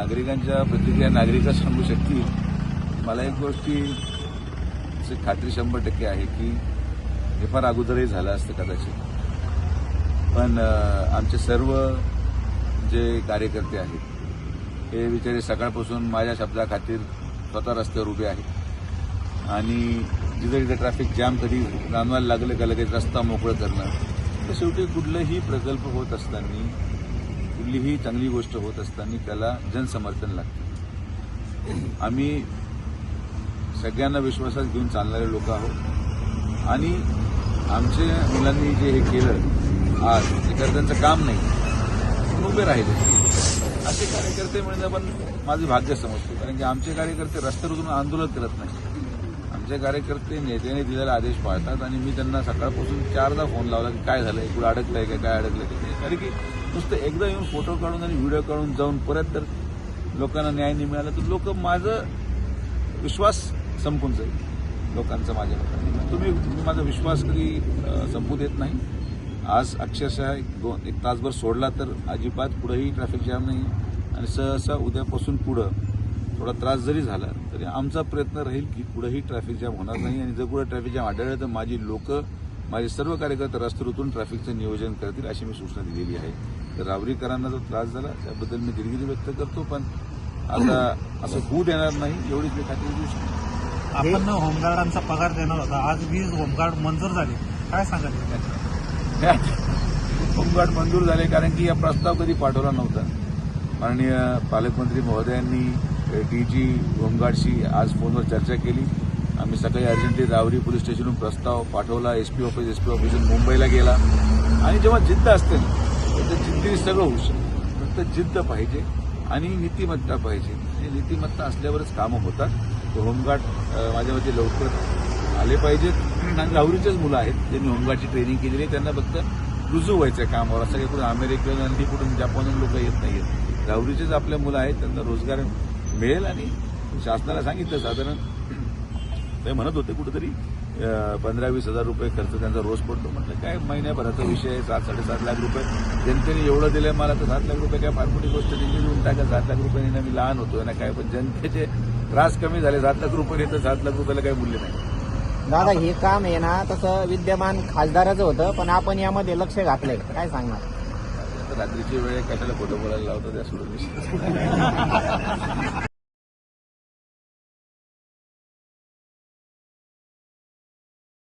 नागरिकांच्या प्रतिक्रिया नागरिकच सांगू शकतील. मला एक गोष्टीची खात्री 100% आहे की हे फार अगोदरही झालं असतं कदाचित, पण आमचे सर्व जे कार्यकर्ते आहेत हे बिचारे सकाळपासून माझ्या शब्दाखातीर स्वतः रस्त्यावर उभे आहेत आणि जिथे जिथे ट्रॅफिक जॅम कधी जाणवायला लागलं का लगेच रस्ता मोकळं करणं. तर शेवटी कुठलाही प्रकल्प होत असताना, कुठलीही चांगली गोष्ट होत असताना त्याला जनसमर्थन लागतं. आम्ही सगळ्यांना विश्वासात घेऊन चालणारे लोक आहोत आणि आमच्या मुलांनी जे हे केलं आज हे त्यांचं काम नाही, पण उभे राहिले असे कार्यकर्ते मिळणं पण माझं भाग्य समजतो. कारण की आमचे कार्यकर्ते रस्त्यावर उतरून आंदोलन करत नाही. आमचे कार्यकर्ते नेत्याने दिलेला आदेश पाळतात आणि मी त्यांना सकाळपासून 4दा फोन लावला की काय झालंय, कुठं अडकलंय का, काय अडकलंय का. कारण की नुसतं एकदा येऊन फोटो काढून आणि व्हिडिओ काढून जाऊन परत जर लोकांना न्याय नाही मिळाला तर लोक माझं विश्वास संपून जाईल लोकांचा माझ्यावर. तुम्ही माझा विश्वास कधी संपू देत नाही. आज अक्षरशः एक तासभर सोडला तर अजिबात पुढेही ट्रॅफिक जॅम नाही आणि सहसा उद्यापासून पुढं थोडा त्रास जरी झाला तरी आमचा प्रयत्न राहील की पुढेही ट्रॅफिक जॅम होणार नाही आणि जर पुढे ट्रॅफिक जॅम आढळलं तर माझी लोक, माझे सर्व कार्यकर्ते रस्त्यावर उतरून ट्रॅफिकचं नियोजन करतील अशी मी सूचना दिलेली आहे. तर रावरीकरांना जो त्रास झाला त्याबद्दल मी दिलगिरी व्यक्त करतो, पण आता असं होऊ देणार नाही एवढीच मी खात्री देऊ शकतो. आपण होमगार्डांचा पगार देणार होता, आज 20 होमगार्ड मंजूर झाले, काय सांगाल? होमगार्ड मंजूर झाले कारण की हा प्रस्ताव कधी पाठवला नव्हता. माननीय पालकमंत्री महोदयांनी डीजी होमगार्डशी आज फोनवर चर्चा केली. आम्ही सकाळी अर्जंटली रावरी पोलीस स्टेशनहून प्रस्ताव पाठवला. एसपी ऑफिस मुंबईला गेला आणि जेव्हा जिद्द असते ना तर जिद्दीने सगळं होऊ शकतं. फक्त जिद्द पाहिजे आणि नीतिमत्ता पाहिजे. आणि नीतिमत्ता असल्यावरच कामं होतात. तर होमगार्ड माझ्या मते लवकर आले पाहिजेत आणि राहुरीचेच मुलं आहेत ज्यांनी होमगार्डची ट्रेनिंग केलेली आहे. त्यांना फक्त रुजू व्हायचं आहे कामावर. असं काही कुठून अमेरिकेहून आणि कुठून जपानहून लोक येत नाहीत. राहुरीचेच आपले मुलं आहेत, त्यांना रोजगार मिळेल. आणि शासनाला सांगितलं साधारण ते म्हणत होते कुठेतरी 15-20 हजार रुपये खर्च त्यांचा रोज पडतो. म्हटलं काय महिन्याभराचा विषय आहे, 7-7.5 लाख रुपये जनतेने एवढं दिलंय मला तर 7 लाख रुपये काय फार मोठी गोष्ट त्यांनी देऊन टाका. 7 लाख रुपयांनी मी लहान होतोय ना काय, पण जनतेचे त्रास कमी झाले. 7 लाख रुपये तर 7 लाख रुपयाला काही मूल्य नाही. दादा हे काम आहे ना तसं विद्यमान खासदाराचं होतं, पण आपण यामध्ये लक्ष घातलंय, काय सांगणार? रात्रीची वेळ कशाला खोटं बोलायला लावतो त्या सोडून